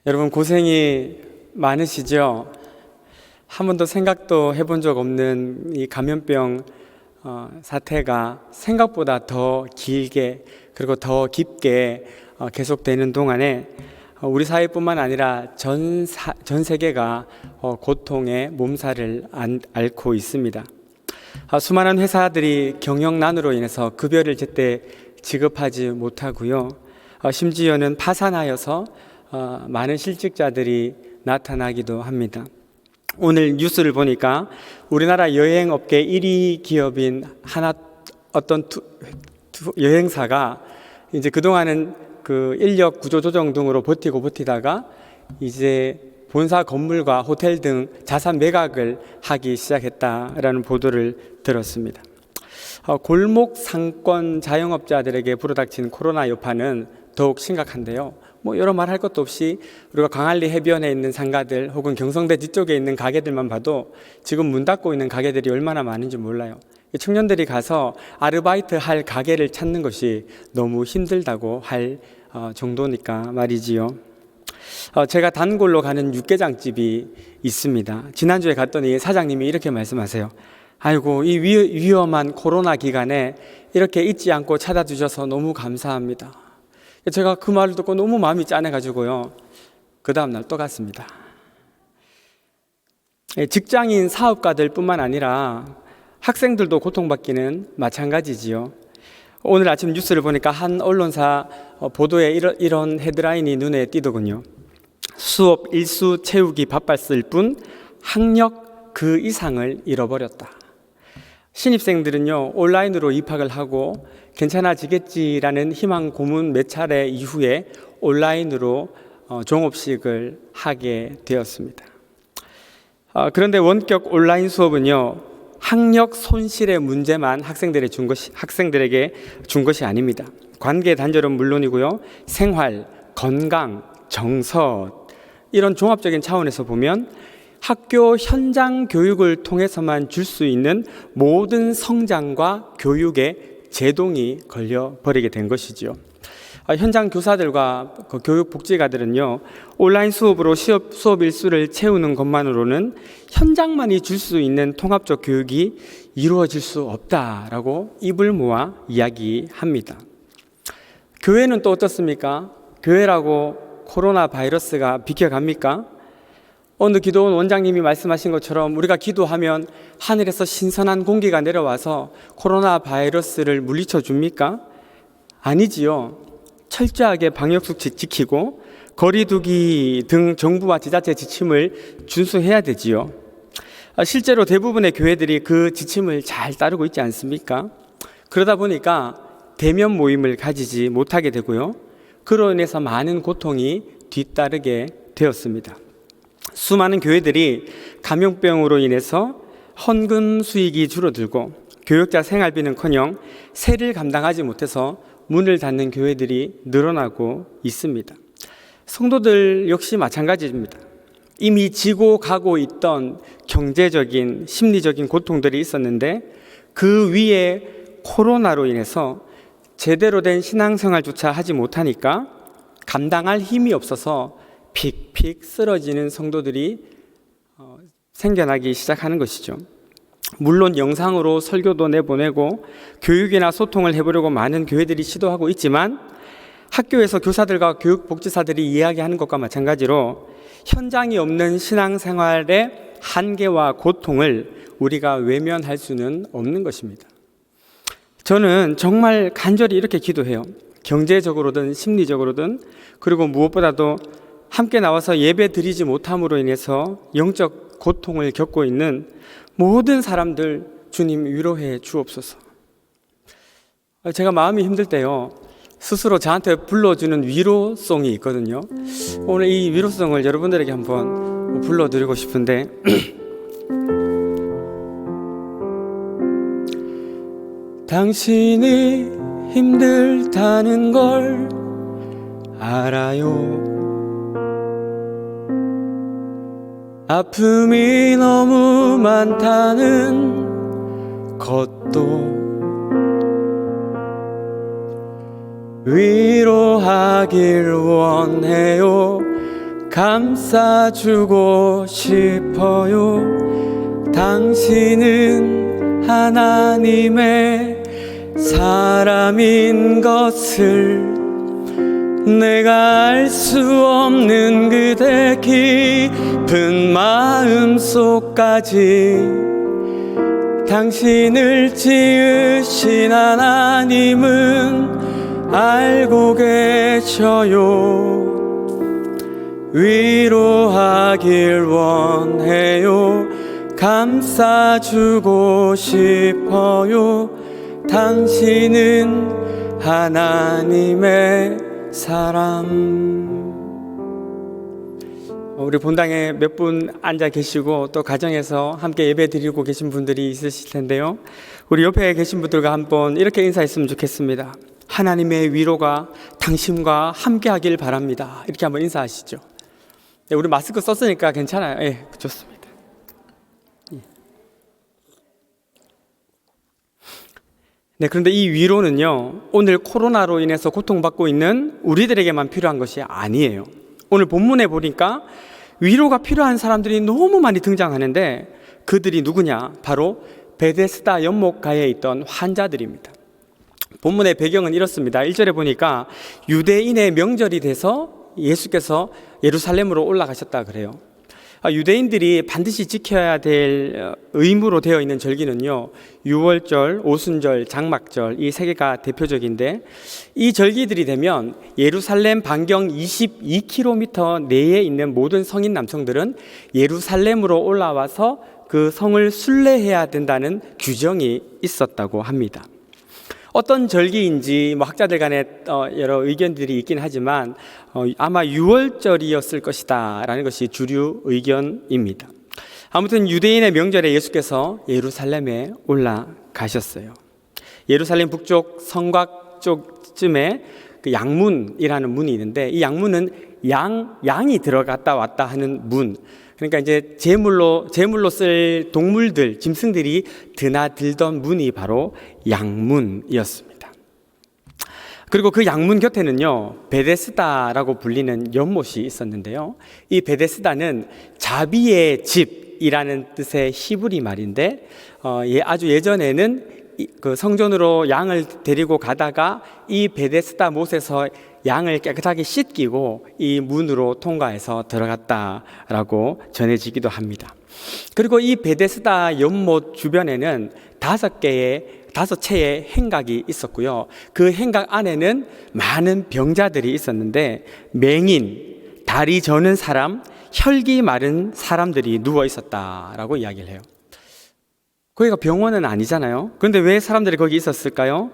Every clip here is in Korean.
여러분 고생이 많으시죠? 한 번도 생각도 해본 적 없는 이 감염병 사태가 생각보다 더 길게 그리고 더 깊게 계속되는 동안에 우리 사회뿐만 아니라 전 세계가 고통의 몸살을 앓고 있습니다. 수많은 회사들이 경영난으로 인해서 급여를 제때 지급하지 못하고요. 심지어는 파산하여서 많은 실직자들이 나타나기도 합니다. 오늘 뉴스를 보니까 우리나라 여행업계 1위 기업인 어떤 여행사가 이제 그동안은 그 인력 구조 조정 등으로 버티다가 이제 본사 건물과 호텔 등 자산 매각을 하기 시작했다라는 보도를 들었습니다. 골목 상권 자영업자들에게 불어닥친 코로나 여파는 더욱 심각한데요. 여러 말 할 것도 없이 우리가 광안리 해변에 있는 상가들 혹은 경성대 뒤쪽에 있는 가게들만 봐도 지금 문 닫고 있는 가게들이 얼마나 많은지 몰라요. 청년들이 가서 아르바이트 할 가게를 찾는 것이 너무 힘들다고 할 정도니까 말이지요. 제가 단골로 가는 육개장집이 있습니다. 지난주에 갔더니 사장님이 이렇게 말씀하세요. 아이고, 이 위험한 코로나 기간에 이렇게 잊지 않고 찾아주셔서 너무 감사합니다. 제가 그 말을 듣고 너무 마음이 짠해가지고요. 그 다음날 또 갔습니다. 직장인 사업가들 뿐만 아니라 학생들도 고통받기는 마찬가지지요. 오늘 아침 뉴스를 보니까 한 언론사 보도에 이런 헤드라인이 눈에 띄더군요. 수업 일수 채우기 바빴을 뿐 학력 그 이상을 잃어버렸다. 신입생들은요, 온라인으로 입학을 하고 괜찮아지겠지라는 희망 고문 몇 차례 이후에 온라인으로 종업식을 하게 되었습니다. 그런데 원격 온라인 수업은요, 학력 손실의 문제만 학생들에게 준 것이 아닙니다. 관계 단절은 물론이고요, 생활, 건강, 정서 이런 종합적인 차원에서 보면 학교 현장 교육을 통해서만 줄 수 있는 모든 성장과 교육에 제동이 걸려버리게 된 것이지요. 현장 교사들과 교육복지가들은요, 온라인 수업으로 수업 일수를 채우는 것만으로는 현장만이 줄 수 있는 통합적 교육이 이루어질 수 없다라고 입을 모아 이야기합니다. 교회는 또 어떻습니까? 교회라고 코로나 바이러스가 비켜갑니까? 오늘 기도원 원장님이 말씀하신 것처럼 우리가 기도하면 하늘에서 신선한 공기가 내려와서 코로나 바이러스를 물리쳐 줍니까? 아니지요. 철저하게 방역수칙 지키고 거리두기 등 정부와 지자체 지침을 준수해야 되지요. 실제로 대부분의 교회들이 그 지침을 잘 따르고 있지 않습니까? 그러다 보니까 대면 모임을 가지지 못하게 되고요. 그로 인해서 많은 고통이 뒤따르게 되었습니다. 수많은 교회들이 감염병으로 인해서 헌금 수익이 줄어들고 교역자 생활비는커녕 세를 감당하지 못해서 문을 닫는 교회들이 늘어나고 있습니다. 성도들 역시 마찬가지입니다. 이미 지고 가고 있던 경제적인 심리적인 고통들이 있었는데 그 위에 코로나로 인해서 제대로 된 신앙생활조차 하지 못하니까 감당할 힘이 없어서 픽픽 쓰러지는 성도들이 생겨나기 시작하는 것이죠. 물론 영상으로 설교도 내보내고 교육이나 소통을 해보려고 많은 교회들이 시도하고 있지만 학교에서 교사들과 교육복지사들이 이야기하는 것과 마찬가지로 현장이 없는 신앙생활의 한계와 고통을 우리가 외면할 수는 없는 것입니다. 저는 정말 간절히 이렇게 기도해요. 경제적으로든 심리적으로든 그리고 무엇보다도 함께 나와서 예배 드리지 못함으로 인해서 영적 고통을 겪고 있는 모든 사람들 주님 위로해 주옵소서. 제가 마음이 힘들 때요, 스스로 저한테 불러주는 위로송이 있거든요. 오늘 이 위로송을 여러분들에게 한번 불러드리고 싶은데 당신이 힘들다는 걸 알아요. 아픔이 너무 많다는 것도 위로하길 원해요. 감싸주고 싶어요. 당신은 하나님의 사람인 것을 내가 알 수 없는 그대 깊은 마음속까지 당신을 지으신 하나님은 알고 계셔요. 위로하길 원해요. 감싸주고 싶어요. 당신은 하나님의 사람. 우리 본당에 몇 분 앉아 계시고 또 가정에서 함께 예배 드리고 계신 분들이 있으실 텐데요. 우리 옆에 계신 분들과 한번 이렇게 인사했으면 좋겠습니다. 하나님의 위로가 당신과 함께 하길 바랍니다. 이렇게 한번 인사하시죠. 네, 우리 마스크 썼으니까 괜찮아요. 예, 좋습니다. 네, 그런데 이 위로는요, 오늘 코로나로 인해서 고통받고 있는 우리들에게만 필요한 것이 아니에요. 오늘 본문에 보니까 위로가 필요한 사람들이 너무 많이 등장하는데 그들이 누구냐? 바로 베데스다 연못가에 있던 환자들입니다. 본문의 배경은 이렇습니다. 1절에 보니까 유대인의 명절이 돼서 예수께서 예루살렘으로 올라가셨다 그래요. 유대인들이 반드시 지켜야 될 의무로 되어 있는 절기는요, 유월절, 오순절, 장막절, 이 세 개가 대표적인데, 이 절기들이 되면 예루살렘 반경 22km 내에 있는 모든 성인 남성들은 예루살렘으로 올라와서 그 성을 순례해야 된다는 규정이 있었다고 합니다. 어떤 절기인지 학자들 간에 여러 의견들이 있긴 하지만 아마 유월절이었을 것이다 라는 것이 주류 의견입니다. 아무튼 유대인의 명절에 예수께서 예루살렘에 올라가셨어요. 예루살렘 북쪽 성곽 쪽쯤에 그 양문이라는 문이 있는데, 이 양문은 양이 들어갔다 왔다 하는 문, 그러니까 이제 제물로 쓸 동물들, 짐승들이 드나들던 문이 바로 양문이었습니다. 그리고 그 양문 곁에는요, 베데스다라고 불리는 연못이 있었는데요. 이 베데스다는 자비의 집이라는 뜻의 히브리 말인데, 아주 예전에는 그 성전으로 양을 데리고 가다가 이 베데스다 못에서 양을 깨끗하게 씻기고 이 문으로 통과해서 들어갔다라고 전해지기도 합니다. 그리고 이 베데스다 연못 주변에는 5채의 행각이 있었고요. 그 행각 안에는 많은 병자들이 있었는데 맹인, 다리 저는 사람, 혈기 마른 사람들이 누워 있었다라고 이야기를 해요. 거기가 병원은 아니잖아요. 그런데 왜 사람들이 거기 있었을까요?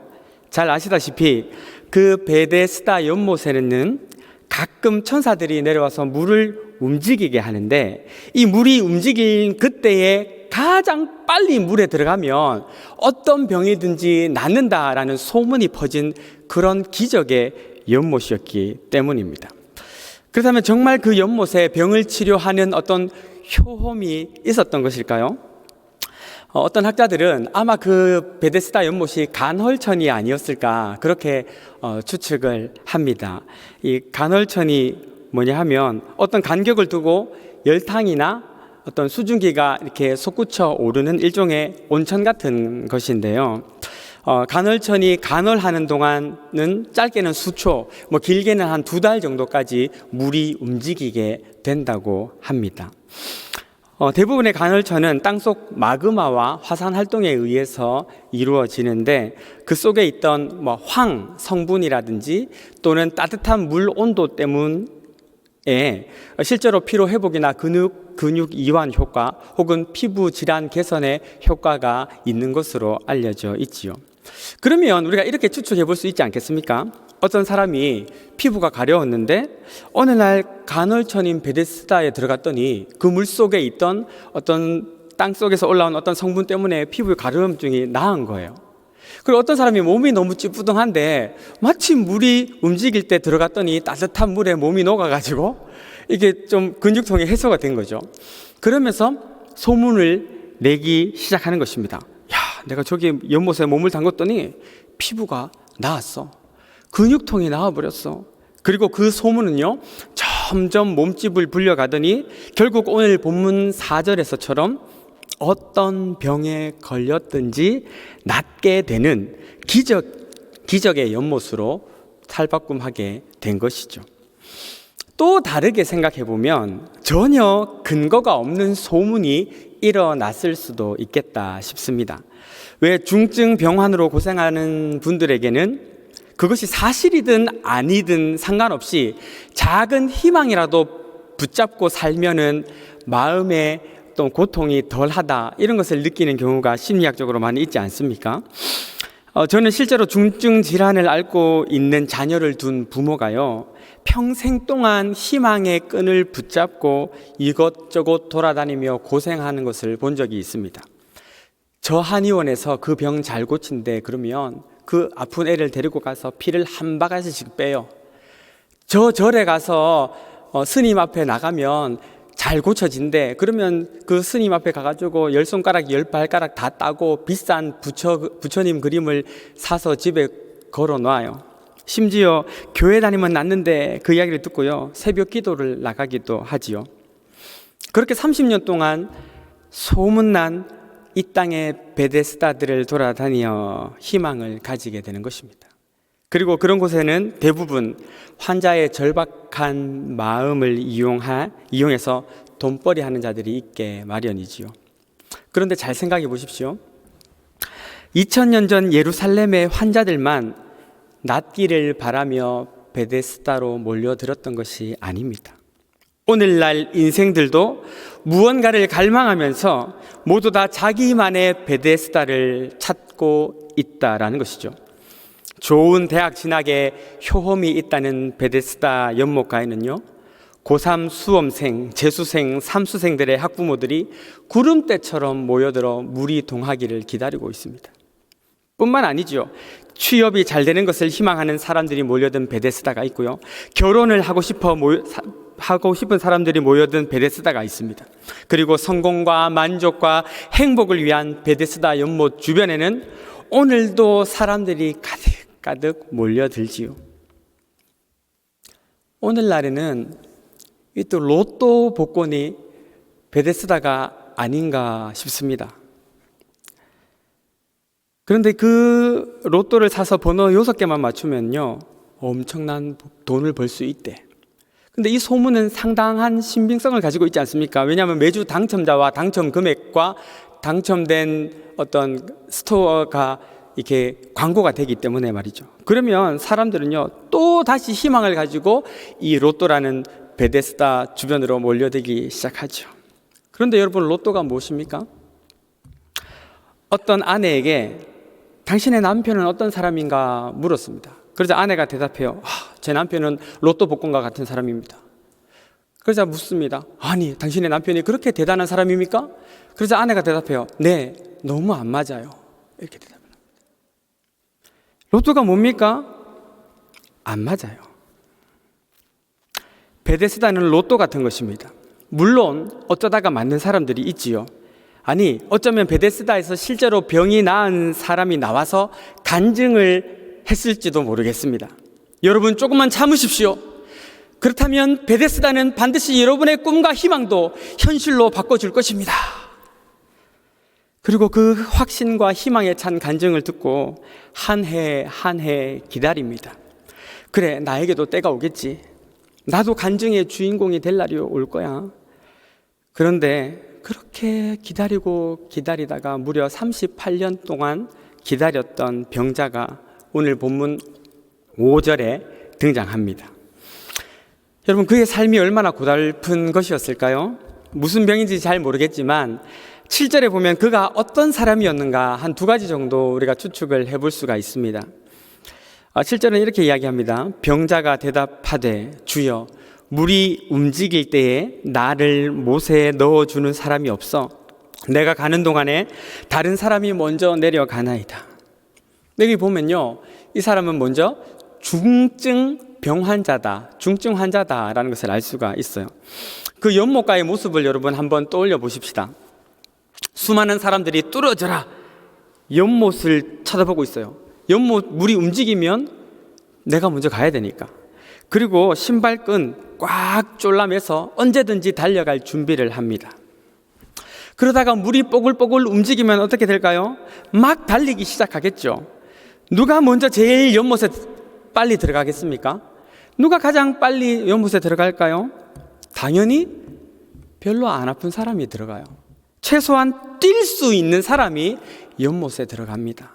잘 아시다시피 그 베데스다 연못에는 가끔 천사들이 내려와서 물을 움직이게 하는데, 이 물이 움직인 그때에 가장 빨리 물에 들어가면 어떤 병이든지 낫는다라는 소문이 퍼진 그런 기적의 연못이었기 때문입니다. 그렇다면 정말 그 연못에 병을 치료하는 어떤 효험이 있었던 것일까요? 어떤 학자들은 아마 그 베데스다 연못이 간헐천이 아니었을까 그렇게 추측을 합니다. 이 간헐천이 뭐냐 하면 어떤 간격을 두고 열탕이나 어떤 수증기가 이렇게 솟구쳐 오르는 일종의 온천 같은 것인데요. 간헐천이 간헐하는 동안은 짧게는 수초, 길게는 한 2달 정도까지 물이 움직이게 된다고 합니다. 대부분의 간헐천은 땅속 마그마와 화산 활동에 의해서 이루어지는데, 그 속에 있던 황 성분이라든지 또는 따뜻한 물 온도 때문에 실제로 피로 회복이나 근육 이완 효과 혹은 피부 질환 개선에 효과가 있는 것으로 알려져 있지요. 그러면 우리가 이렇게 추측해 볼 수 있지 않겠습니까? 어떤 사람이 피부가 가려웠는데 어느 날 간헐천인 베데스다에 들어갔더니 그 물 속에 있던 어떤 땅 속에서 올라온 어떤 성분 때문에 피부의 가려움증이 나은 거예요. 그리고 어떤 사람이 몸이 너무 찌뿌둥한데 마침 물이 움직일 때 들어갔더니 따뜻한 물에 몸이 녹아가지고 이게 좀 근육통이 해소가 된 거죠. 그러면서 소문을 내기 시작하는 것입니다. 야, 내가 저기 연못에 몸을 담궜더니 피부가 나았어. 근육통이 나와버렸어. 그리고 그 소문은요, 저 점점 몸집을 불려가더니 결국 오늘 본문 4절에서처럼 어떤 병에 걸렸든지 낫게 되는 기적의 연못으로 탈바꿈하게 된 것이죠. 또 다르게 생각해 보면 전혀 근거가 없는 소문이 일어났을 수도 있겠다 싶습니다. 왜 중증 병환으로 고생하는 분들에게는 그것이 사실이든 아니든 상관없이 작은 희망이라도 붙잡고 살면은 마음의 또 고통이 덜하다, 이런 것을 느끼는 경우가 심리학적으로 많이 있지 않습니까? 저는 실제로 중증 질환을 앓고 있는 자녀를 둔 부모가요, 평생 동안 희망의 끈을 붙잡고 이것저것 돌아다니며 고생하는 것을 본 적이 있습니다. 저 한의원에서 그 병 잘 고친대 그러면 그 아픈 애를 데리고 가서 피를 한 바가지씩 빼요. 저 절에 가서 스님 앞에 나가면 잘 고쳐진대. 그러면 그 스님 앞에 가가지고 10손가락 10발가락 다 따고 비싼 부처님 그림을 사서 집에 걸어놔요. 심지어 교회 다니면 낫는데 그 이야기를 듣고요, 새벽 기도를 나가기도 하지요. 그렇게 30년 동안 소문난 이 땅의 베데스다들을 돌아다니며 희망을 가지게 되는 것입니다. 그리고 그런 곳에는 대부분 환자의 절박한 마음을 이용해서 돈벌이 하는 자들이 있게 마련이지요. 그런데 잘 생각해 보십시오. 2000년 전 예루살렘의 환자들만 낫기를 바라며 베데스다로 몰려들었던 것이 아닙니다. 오늘날 인생들도 무언가를 갈망하면서 모두 다 자기만의 베데스다를 찾고 있다라는 것이죠. 좋은 대학 진학에 효험이 있다는 베데스다 연못가에는요, 고3 수험생, 재수생, 삼수생들의 학부모들이 구름대처럼 모여들어 물이 동하기를 기다리고 있습니다. 뿐만 아니죠. 취업이 잘 되는 것을 희망하는 사람들이 몰려든 베데스다가 있고요, 결혼을 하고 싶은 사람들이 모여든 베데스다가 있습니다. 그리고 성공과 만족과 행복을 위한 베데스다 연못 주변에는 오늘도 사람들이 가득 몰려들지요. 오늘날에는 이 또 로또 복권이 베데스다가 아닌가 싶습니다. 그런데 그 로또를 사서 번호 6개만 맞추면요, 엄청난 돈을 벌 수 있대. 근데 이 소문은 상당한 신빙성을 가지고 있지 않습니까? 왜냐하면 매주 당첨자와 당첨 금액과 당첨된 어떤 스토어가 이렇게 광고가 되기 때문에 말이죠. 그러면 사람들은요, 또 다시 희망을 가지고 이 로또라는 베데스다 주변으로 몰려들기 시작하죠. 그런데 여러분, 로또가 무엇입니까? 어떤 아내에게 당신의 남편은 어떤 사람인가 물었습니다. 그러자 아내가 대답해요. 제 남편은 로또 복권과 같은 사람입니다. 그러자 묻습니다. 아니, 당신의 남편이 그렇게 대단한 사람입니까? 그러자 아내가 대답해요. 네, 너무 안 맞아요. 이렇게 대답합니다. 로또가 뭡니까? 안 맞아요. 베데스다는 로또 같은 것입니다. 물론 어쩌다가 맞는 사람들이 있지요. 아니, 어쩌면 베데스다에서 실제로 병이 나은 사람이 나와서 간증을 했을지도 모르겠습니다. 여러분, 조금만 참으십시오. 그렇다면 베데스다는 반드시 여러분의 꿈과 희망도 현실로 바꿔줄 것입니다. 그리고 그 확신과 희망에 찬 간증을 듣고 한 해 한 해 기다립니다. 그래, 나에게도 때가 오겠지. 나도 간증의 주인공이 될 날이 올 거야. 그런데 그렇게 기다리다가 무려 38년 동안 기다렸던 병자가 오늘 본문 5절에 등장합니다. 여러분, 그의 삶이 얼마나 고달픈 것이었을까요? 무슨 병인지 잘 모르겠지만 7절에 보면 그가 어떤 사람이었는가 한 2가지 정도 우리가 추측을 해볼 수가 있습니다. 7절은 이렇게 이야기합니다. 병자가 대답하되 주여, 물이 움직일 때에 나를 못에 넣어주는 사람이 없어 내가 가는 동안에 다른 사람이 먼저 내려가나이다. 여기 보면요, 이 사람은 먼저 중증 환자다라는 것을 알 수가 있어요. 그 연못가의 모습을 여러분 한번 떠올려 보십시다. 수많은 사람들이 뚫어져라 연못을 쳐다보고 있어요. 연못 물이 움직이면 내가 먼저 가야 되니까. 그리고 신발끈 꽉 졸라매서 언제든지 달려갈 준비를 합니다. 그러다가 물이 뽀글뽀글 움직이면 어떻게 될까요? 막 달리기 시작하겠죠. 누가 먼저 제일 연못에 빨리 들어가겠습니까? 누가 가장 빨리 연못에 들어갈까요? 당연히 별로 안 아픈 사람이 들어가요. 최소한 뛸 수 있는 사람이 연못에 들어갑니다.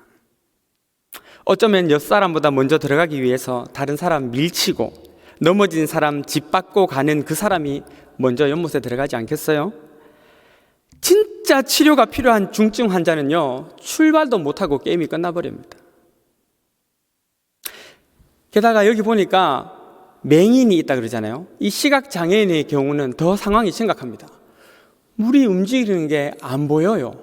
어쩌면 옆 사람보다 먼저 들어가기 위해서 다른 사람 밀치고 넘어진 사람 짓밟고 가는 그 사람이 먼저 연못에 들어가지 않겠어요? 진짜 치료가 필요한 중증 환자는요, 출발도 못하고 게임이 끝나버립니다. 게다가 여기 보니까 맹인이 있다 그러잖아요. 이 시각장애인의 경우는 더 상황이 심각합니다. 물이 움직이는 게 안 보여요.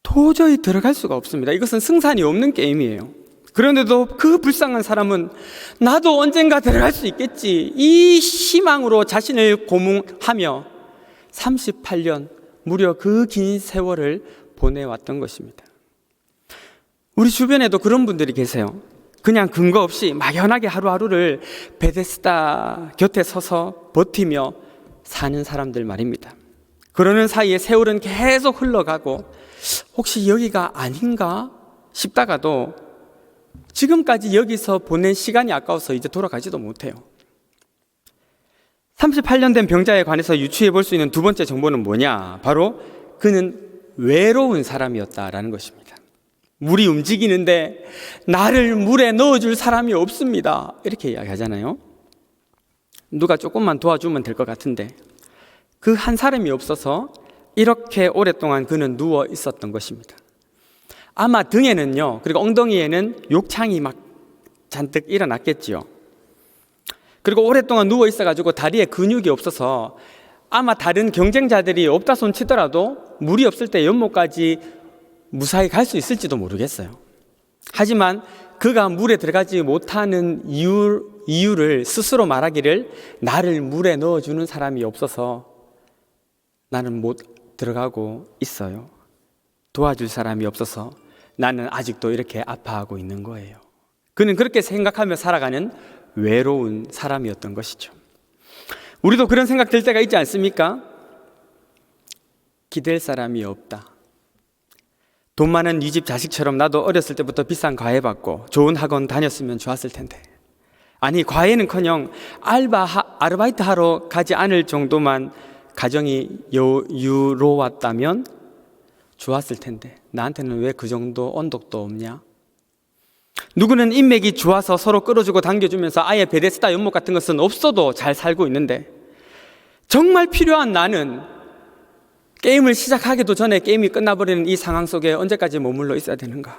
도저히 들어갈 수가 없습니다. 이것은 승산이 없는 게임이에요. 그런데도 그 불쌍한 사람은 나도 언젠가 들어갈 수 있겠지, 이 희망으로 자신을 고문하며 38년, 무려 그 긴 세월을 보내왔던 것입니다. 우리 주변에도 그런 분들이 계세요. 그냥 근거 없이 막연하게 하루하루를 베데스다 곁에 서서 버티며 사는 사람들 말입니다. 그러는 사이에 세월은 계속 흘러가고 혹시 여기가 아닌가 싶다가도 지금까지 여기서 보낸 시간이 아까워서 이제 돌아가지도 못해요. 38년 된 병자에 관해서 유추해 볼 수 있는 두 번째 정보는 뭐냐? 바로 그는 외로운 사람이었다라는 것입니다. 물이 움직이는데 나를 물에 넣어줄 사람이 없습니다, 이렇게 이야기하잖아요. 누가 조금만 도와주면 될 것 같은데 그 한 사람이 없어서 이렇게 오랫동안 그는 누워 있었던 것입니다. 아마 등에는요, 그리고 엉덩이에는 욕창이 막 잔뜩 일어났겠지요. 그리고 오랫동안 누워 있어가지고 다리에 근육이 없어서 아마 다른 경쟁자들이 없다 손 치더라도 물이 없을 때 연못까지 무사히 갈 수 있을지도 모르겠어요. 하지만 그가 물에 들어가지 못하는 이유를 스스로 말하기를, 나를 물에 넣어주는 사람이 없어서 나는 못 들어가고 있어요. 도와줄 사람이 없어서 나는 아직도 이렇게 아파하고 있는 거예요. 그는 그렇게 생각하며 살아가는 외로운 사람이었던 것이죠. 우리도 그런 생각 들 때가 있지 않습니까? 기댈 사람이 없다. 돈 많은 네 집 자식처럼 나도 어렸을 때부터 비싼 과외 받고 좋은 학원 다녔으면 좋았을 텐데, 아니 과외는커녕 아르바이트 하러 가지 않을 정도만 가정이 여유로웠다면 좋았을 텐데 나한테는 왜 그 정도 언덕도 없냐? 누구는 인맥이 좋아서 서로 끌어주고 당겨주면서 아예 베데스다 연못 같은 것은 없어도 잘 살고 있는데, 정말 필요한 나는 게임을 시작하기도 전에 게임이 끝나버리는 이 상황 속에 언제까지 머물러 있어야 되는가?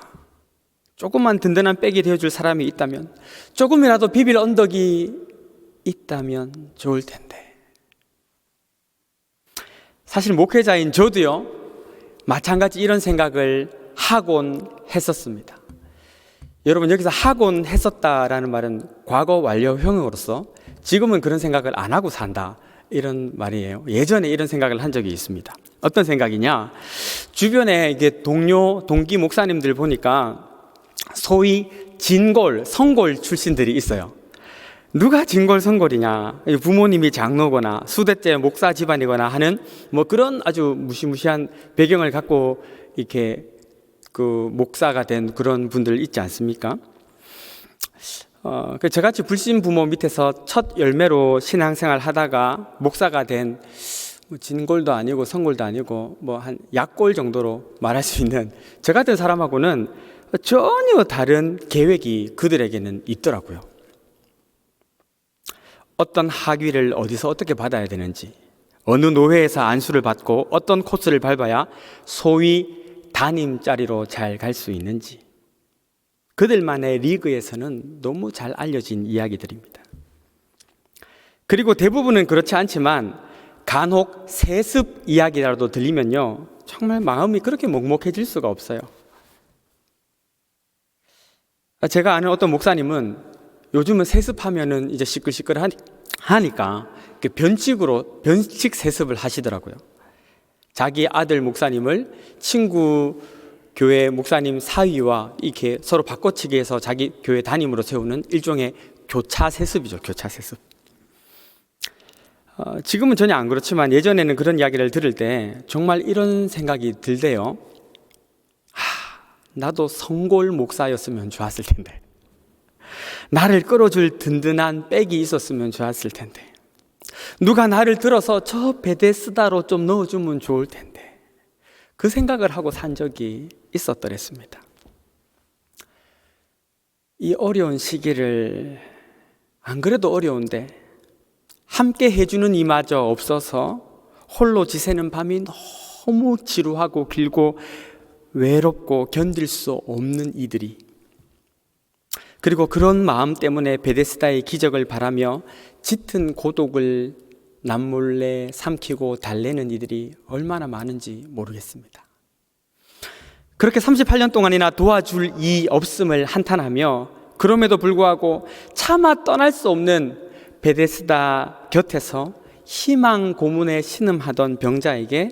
조금만 든든한 백이 되어줄 사람이 있다면, 조금이라도 비빌 언덕이 있다면 좋을 텐데. 사실 목회자인 저도요, 마찬가지 이런 생각을 하곤 했었습니다. 여러분, 여기서 하곤 했었다라는 말은 과거 완료형으로서 지금은 그런 생각을 안 하고 산다, 이런 말이에요. 예전에 이런 생각을 한 적이 있습니다. 어떤 생각이냐? 주변에 이게 동기 목사님들 보니까 소위 진골, 성골 출신들이 있어요. 누가 진골, 성골이냐? 부모님이 장로거나 수대째 목사 집안이거나 하는 뭐 그런 아주 무시무시한 배경을 갖고 이렇게 그 목사가 된 그런 분들 있지 않습니까? 저같이 불신 부모 밑에서 첫 열매로 신앙생활 하다가 목사가 된 진골도 아니고 성골도 아니고 뭐 한 약골 정도로 말할 수 있는 저 같은 사람하고는 전혀 다른 계획이 그들에게는 있더라고요. 어떤 학위를 어디서 어떻게 받아야 되는지, 어느 노회에서 안수를 받고 어떤 코스를 밟아야 소위 담임 자리로 잘 갈 수 있는지, 그들만의 리그에서는 너무 잘 알려진 이야기들입니다. 그리고 대부분은 그렇지 않지만 간혹 세습 이야기라도 들리면요, 정말 마음이 그렇게 먹먹해질 수가 없어요. 제가 아는 어떤 목사님은 요즘은 세습하면은 이제 시끌시끌하니까 변칙 세습을 하시더라고요. 자기 아들 목사님을 친구 교회 목사님 사위와 이렇게 서로 바꿔치기 해서 자기 교회 담임으로 세우는 일종의 교차 세습이죠. 교차 세습. 지금은 전혀 안 그렇지만 예전에는 그런 이야기를 들을 때 정말 이런 생각이 들대요. 나도 성골 목사였으면 좋았을 텐데, 나를 끌어줄 든든한 백이 있었으면 좋았을 텐데, 누가 나를 들어서 저 베데스다로 좀 넣어주면 좋을 텐데, 그 생각을 하고 산 적이 있었더랬습니다. 이 어려운 시기를, 안 그래도 어려운데 함께 해주는 이마저 없어서 홀로 지새는 밤이 너무 지루하고 길고 외롭고 견딜 수 없는 이들이, 그리고 그런 마음 때문에 베데스다의 기적을 바라며 짙은 고독을 남몰래 삼키고 달래는 이들이 얼마나 많은지 모르겠습니다. 그렇게 38년 동안이나 도와줄 이 없음을 한탄하며 그럼에도 불구하고 차마 떠날 수 없는 베데스다 곁에서 희망 고문에 신음하던 병자에게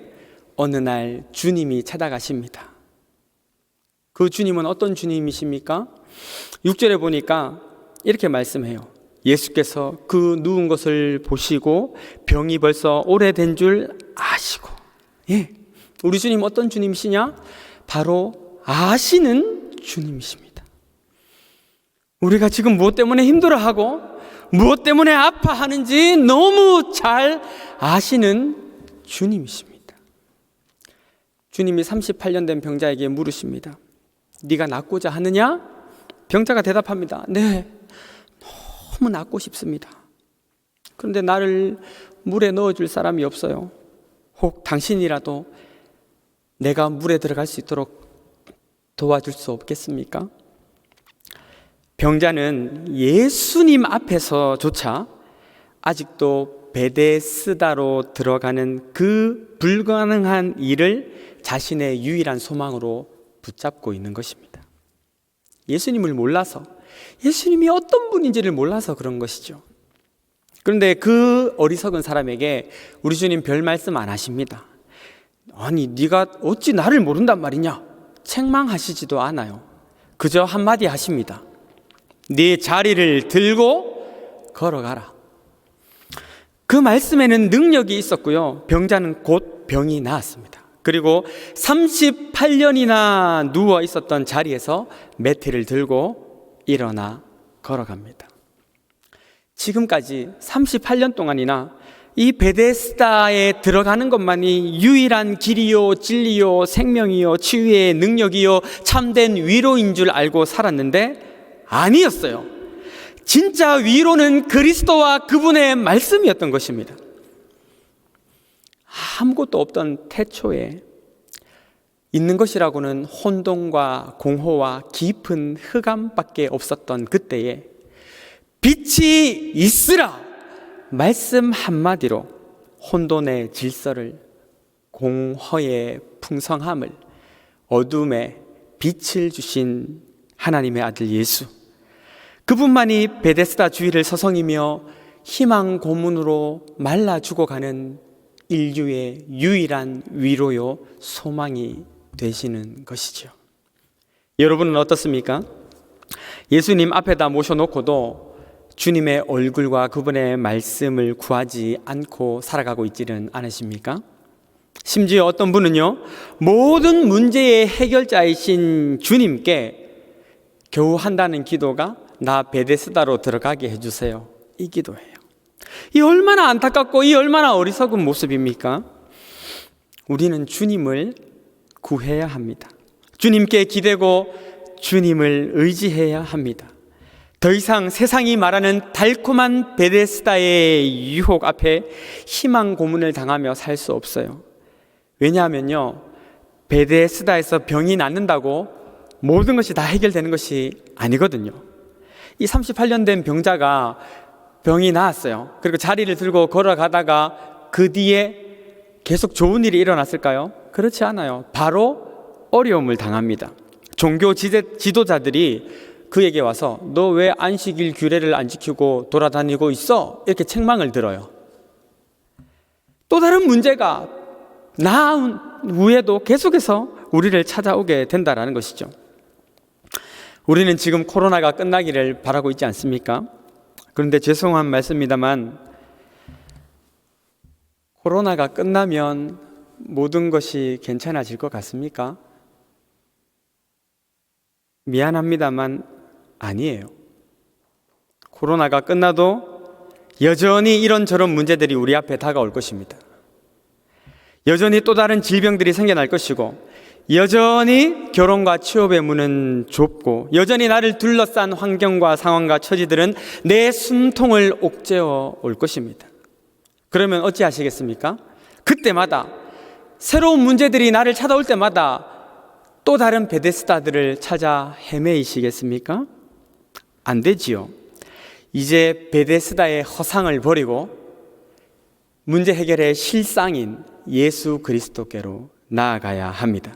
어느 날 주님이 찾아가십니다. 그 주님은 어떤 주님이십니까? 6절에 보니까 이렇게 말씀해요. 예수께서 그 누운 것을 보시고 병이 벌써 오래된 줄 아시고. 우리 주님 어떤 주님이시냐? 바로 아시는 주님이십니다. 우리가 지금 무엇 때문에 힘들어하고 무엇 때문에 아파하는지 너무 잘 아시는 주님이십니다. 주님이 38년 된 병자에게 물으십니다. 네가 낫고자 하느냐? 병자가 대답합니다. 네, 너무 낫고 싶습니다. 그런데 나를 물에 넣어줄 사람이 없어요. 혹 당신이라도 내가 물에 들어갈 수 있도록 도와줄 수 없겠습니까? 병자는 예수님 앞에서조차 아직도 베데스다로 들어가는 그 불가능한 일을 자신의 유일한 소망으로 붙잡고 있는 것입니다. 예수님을 몰라서, 예수님이 어떤 분인지를 몰라서 그런 것이죠. 그런데 그 어리석은 사람에게 우리 주님 별 말씀 안 하십니다. 아니, 네가 어찌 나를 모른단 말이냐? 책망하시지도 않아요. 그저 한마디 하십니다. 네 자리를 들고 걸어가라. 그 말씀에는 능력이 있었고요. 병자는 곧 병이 나았습니다. 그리고 38년이나 누워 있었던 자리에서 매트를 들고 일어나 걸어갑니다. 지금까지 38년 동안이나 이 베데스다에 들어가는 것만이 유일한 길이요, 진리요, 생명이요, 치유의 능력이요, 참된 위로인 줄 알고 살았는데 아니었어요. 진짜 위로는 그리스도와 그분의 말씀이었던 것입니다. 아무것도 없던 태초에 있는 것이라고는 혼돈과 공허와 깊은 흑암밖에 없었던 그때에 빛이 있으라 말씀 한마디로 혼돈의 질서를, 공허의 풍성함을, 어둠에 빛을 주신 하나님의 아들 예수, 그분만이 베데스다 주위를 서성이며 희망 고문으로 말라 죽어가는 인류의 유일한 위로요, 소망이 되시는 것이죠. 여러분은 어떻습니까? 예수님 앞에다 모셔놓고도 주님의 얼굴과 그분의 말씀을 구하지 않고 살아가고 있지는 않으십니까? 심지어 어떤 분은요, 모든 문제의 해결자이신 주님께 겨우 한다는 기도가 나 베데스다로 들어가게 해주세요, 이 기도예요. 이 얼마나 안타깝고 이 얼마나 어리석은 모습입니까? 우리는 주님을 구해야 합니다. 주님께 기대고 주님을 의지해야 합니다. 더 이상 세상이 말하는 달콤한 베데스다의 유혹 앞에 희망 고문을 당하며 살 수 없어요. 왜냐하면요, 베데스다에서 병이 낫는다고 모든 것이 다 해결되는 것이 아니거든요. 이 38년 된 병자가 병이 나았어요. 그리고 자리를 들고 걸어가다가 그 뒤에 계속 좋은 일이 일어났을까요? 그렇지 않아요. 바로 어려움을 당합니다. 종교 지도자들이 그에게 와서 너 왜 안식일 규례를 안 지키고 돌아다니고 있어? 이렇게 책망을 들어요. 또 다른 문제가 나은 후에도 계속해서 우리를 찾아오게 된다라는 것이죠. 우리는 지금 코로나가 끝나기를 바라고 있지 않습니까? 그런데 죄송한 말씀입니다만 코로나가 끝나면 모든 것이 괜찮아질 것 같습니까? 미안합니다만 아니에요. 코로나가 끝나도 여전히 이런저런 문제들이 우리 앞에 다가올 것입니다. 여전히 또 다른 질병들이 생겨날 것이고, 여전히 결혼과 취업의 문은 좁고, 여전히 나를 둘러싼 환경과 상황과 처지들은 내 숨통을 옥죄어 올 것입니다. 그러면 어찌하시겠습니까? 그때마다 새로운 문제들이 나를 찾아올 때마다 또 다른 베데스다들을 찾아 헤매이시겠습니까? 안 되지요. 이제 베데스다의 허상을 버리고 문제 해결의 실상인 예수 그리스도께로 나아가야 합니다.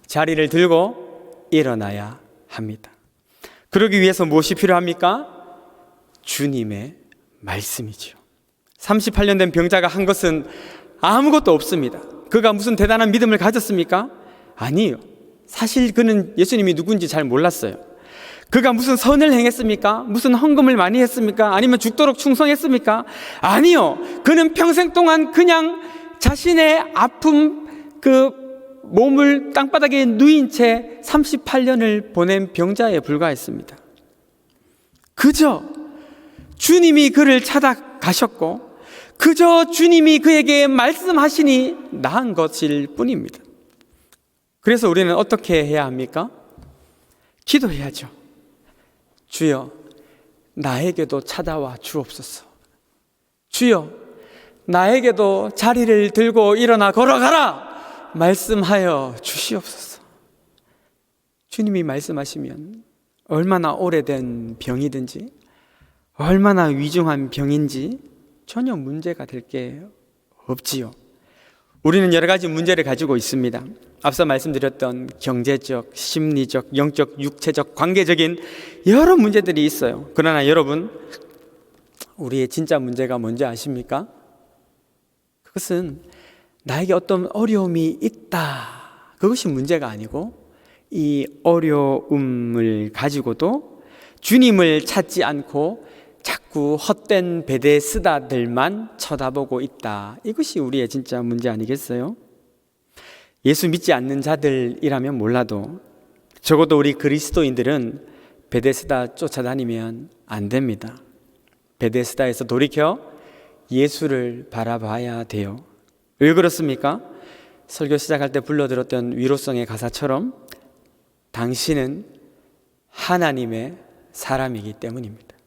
자리를 들고 일어나야 합니다. 그러기 위해서 무엇이 필요합니까? 주님의 말씀이죠. 38년 된 병자가 한 것은 아무것도 없습니다. 그가 무슨 대단한 믿음을 가졌습니까? 아니요. 사실 그는 예수님이 누군지 잘 몰랐어요. 그가 무슨 선을 행했습니까? 무슨 헌금을 많이 했습니까? 아니면 죽도록 충성했습니까? 아니요. 그는 평생 동안 그냥 자신의 아픔, 그 몸을 땅바닥에 누인 채 38년을 보낸 병자에 불과했습니다. 그저 주님이 그를 찾아가셨고, 그저 주님이 그에게 말씀하시니 나은 것일 뿐입니다. 그래서 우리는 어떻게 해야 합니까? 기도해야죠. 주여, 나에게도 찾아와 주옵소서. 주여, 나에게도 자리를 들고 일어나 걸어가라 말씀하여 주시옵소서. 주님이 말씀하시면 얼마나 오래된 병이든지, 얼마나 위중한 병인지 전혀 문제가 될 게 없지요. 우리는 여러 가지 문제를 가지고 있습니다. 앞서 말씀드렸던 경제적, 심리적, 영적, 육체적, 관계적인 여러 문제들이 있어요. 그러나 여러분, 우리의 진짜 문제가 뭔지 아십니까? 그것은 나에게 어떤 어려움이 있다, 그것이 문제가 아니고, 이 어려움을 가지고도 주님을 찾지 않고 자꾸 헛된 베데스다들만 쳐다보고 있다, 이것이 우리의 진짜 문제 아니겠어요? 예수 믿지 않는 자들이라면 몰라도 적어도 우리 그리스도인들은 베데스다 쫓아다니면 안 됩니다. 베데스다에서 돌이켜 예수를 바라봐야 돼요. 왜 그렇습니까? 설교 시작할 때 불러들었던 위로성의 가사처럼 당신은 하나님의 사람이기 때문입니다.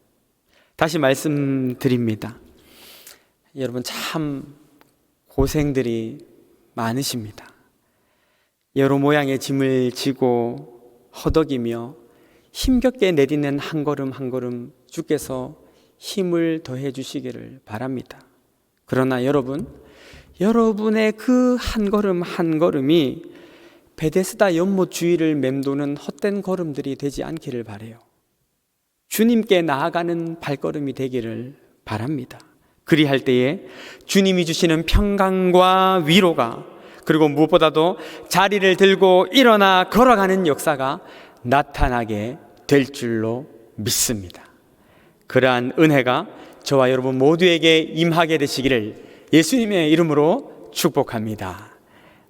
다시 말씀드립니다. 여러분, 참 고생들이 많으십니다. 여러 모양의 짐을 지고 허덕이며 힘겹게 내딛는 한 걸음 한 걸음 주께서 힘을 더해 주시기를 바랍니다. 그러나 여러분의 그 한 걸음 한 걸음이 베데스다 연못 주위를 맴도는 헛된 걸음들이 되지 않기를 바라요. 주님께 나아가는 발걸음이 되기를 바랍니다. 그리할 때에 주님이 주시는 평강과 위로가, 그리고 무엇보다도 자리를 들고 일어나 걸어가는 역사가 나타나게 될 줄로 믿습니다. 그러한 은혜가 저와 여러분 모두에게 임하게 되시기를 예수님의 이름으로 축복합니다.